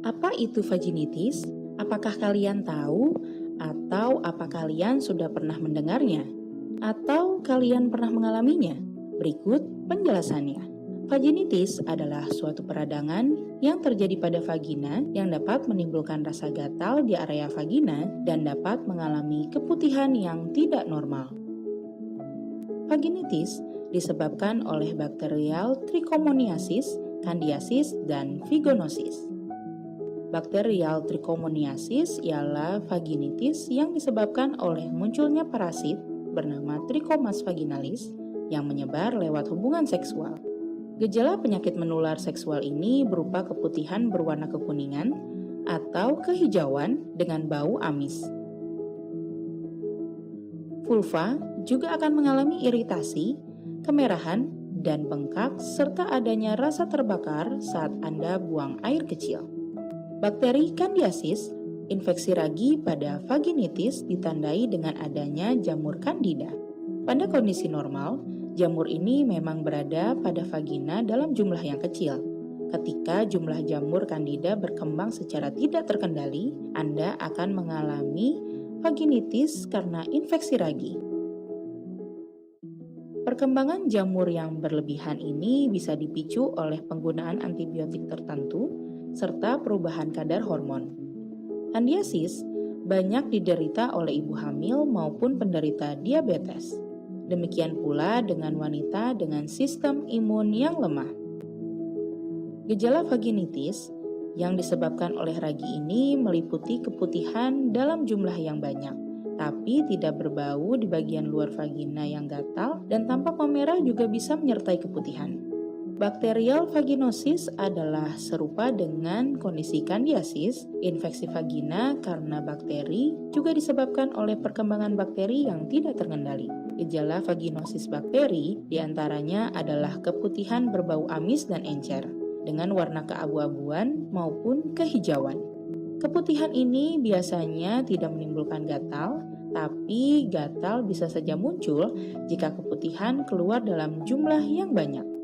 Apa itu vaginitis? Apakah kalian tahu? Atau apa kalian sudah pernah mendengarnya? Atau kalian pernah mengalaminya? Berikut penjelasannya. Vaginitis adalah suatu peradangan yang terjadi pada vagina yang dapat menimbulkan rasa gatal di area vagina dan dapat mengalami keputihan yang tidak normal. Vaginitis disebabkan oleh bakterial trichomoniasis, candidiasis, dan vigonosis. Bakterial trichomoniasis ialah vaginitis yang disebabkan oleh munculnya parasit bernama Trichomas vaginalis yang menyebar lewat hubungan seksual. Gejala penyakit menular seksual ini berupa keputihan berwarna kekuningan atau kehijauan dengan bau amis. Vulva juga akan mengalami iritasi, kemerahan, dan bengkak serta adanya rasa terbakar saat Anda buang air kecil. Bakteri Candidiasis, infeksi ragi pada vaginitis ditandai dengan adanya jamur Candida. Pada kondisi normal, jamur ini memang berada pada vagina dalam jumlah yang kecil. Ketika jumlah jamur Candida berkembang secara tidak terkendali, Anda akan mengalami vaginitis karena infeksi ragi. Perkembangan jamur yang berlebihan ini bisa dipicu oleh penggunaan antibiotik tertentu serta perubahan kadar hormon. Candidiasis banyak diderita oleh ibu hamil maupun penderita diabetes. Demikian pula dengan wanita dengan sistem imun yang lemah. Gejala vaginitis yang disebabkan oleh ragi ini meliputi keputihan dalam jumlah yang banyak, tapi tidak berbau di bagian luar vagina yang gatal dan tampak memerah juga bisa menyertai keputihan. Bakterial vaginosis adalah serupa dengan kondisi candidiasis, infeksi vagina karena bakteri juga disebabkan oleh perkembangan bakteri yang tidak terkendali. Gejala vaginosis bakteri diantaranya adalah keputihan berbau amis dan encer, dengan warna keabu-abuan maupun kehijauan. Keputihan ini biasanya tidak menimbulkan gatal, tapi gatal bisa saja muncul jika keputihan keluar dalam jumlah yang banyak.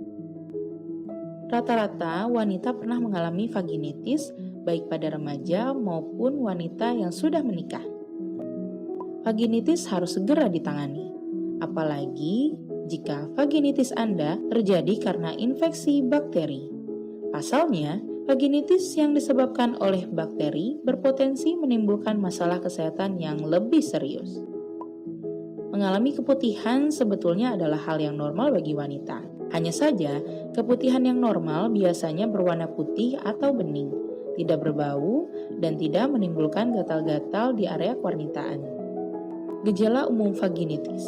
Rata-rata wanita pernah mengalami vaginitis baik pada remaja maupun wanita yang sudah menikah. Vaginitis harus segera ditangani, apalagi jika vaginitis Anda terjadi karena infeksi bakteri. Pasalnya, vaginitis yang disebabkan oleh bakteri berpotensi menimbulkan masalah kesehatan yang lebih serius. Mengalami keputihan sebetulnya adalah hal yang normal bagi wanita. Hanya saja, keputihan yang normal biasanya berwarna putih atau bening, tidak berbau, dan tidak menimbulkan gatal-gatal di area kewarnitaan. Gejala umum vaginitis.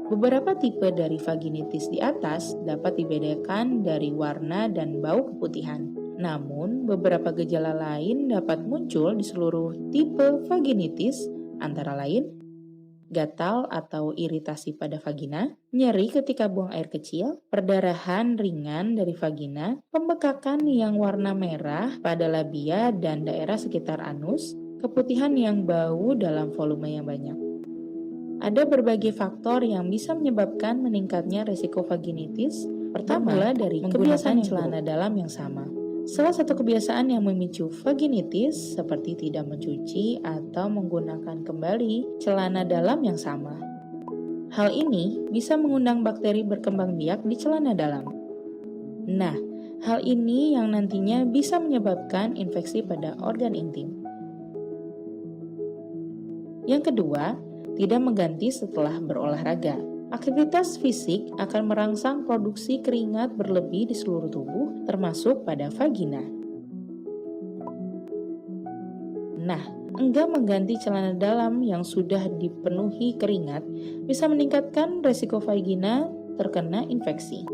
Beberapa tipe dari vaginitis di atas dapat dibedakan dari warna dan bau keputihan. Namun, beberapa gejala lain dapat muncul di seluruh tipe vaginitis, antara lain gatal atau iritasi pada vagina, nyeri ketika buang air kecil, perdarahan ringan dari vagina, pembekakan yang warna merah pada labia dan daerah sekitar anus, keputihan yang bau dalam volume yang banyak. Ada berbagai faktor yang bisa menyebabkan meningkatnya resiko vaginitis. Pertama, dari kebiasaan celana dalam yang sama. Salah satu kebiasaan yang memicu vaginitis seperti tidak mencuci atau menggunakan kembali celana dalam yang sama. Hal ini bisa mengundang bakteri berkembang biak di celana dalam. Nah, hal ini yang nantinya bisa menyebabkan infeksi pada organ intim. Yang kedua, tidak mengganti setelah berolahraga. Aktivitas fisik akan merangsang produksi keringat berlebih di seluruh tubuh, termasuk pada vagina. Nah, enggak mengganti celana dalam yang sudah dipenuhi keringat bisa meningkatkan resiko vagina terkena infeksi.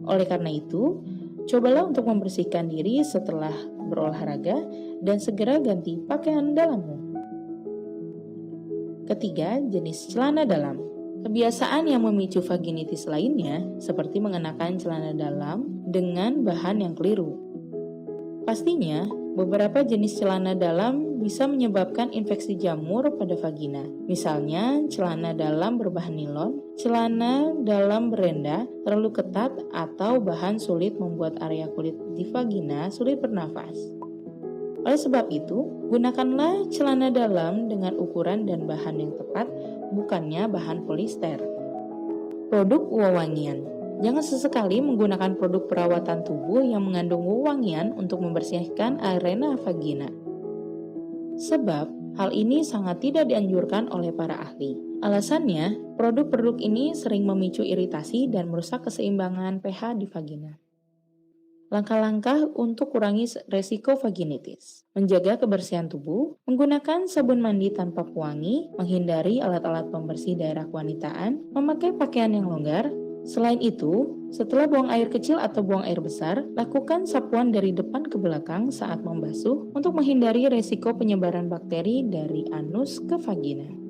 Oleh karena itu, cobalah untuk membersihkan diri setelah berolahraga dan segera ganti pakaian dalammu. Ketiga, jenis celana dalam. Kebiasaan yang memicu vaginitis lainnya seperti mengenakan celana dalam dengan bahan yang keliru. Pastinya, beberapa jenis celana dalam bisa menyebabkan infeksi jamur pada vagina. Misalnya, celana dalam berbahan nilon, celana dalam berenda terlalu ketat, atau bahan sulit membuat area kulit di vagina sulit bernafas. Oleh sebab itu, gunakanlah celana dalam dengan ukuran dan bahan yang tepat, bukannya bahan polister. Produk wewangian. Jangan sesekali menggunakan produk perawatan tubuh yang mengandung wewangian untuk membersihkan arena vagina. Sebab, hal ini sangat tidak dianjurkan oleh para ahli. Alasannya, produk-produk ini sering memicu iritasi dan merusak keseimbangan pH di vagina. Langkah-langkah untuk kurangi resiko vaginitis. Menjaga kebersihan tubuh, menggunakan sabun mandi tanpa pewangi, menghindari alat-alat pembersih daerah kewanitaan, memakai pakaian yang longgar. Selain itu, setelah buang air kecil atau buang air besar, lakukan sapuan dari depan ke belakang saat membasuh untuk menghindari resiko penyebaran bakteri dari anus ke vagina.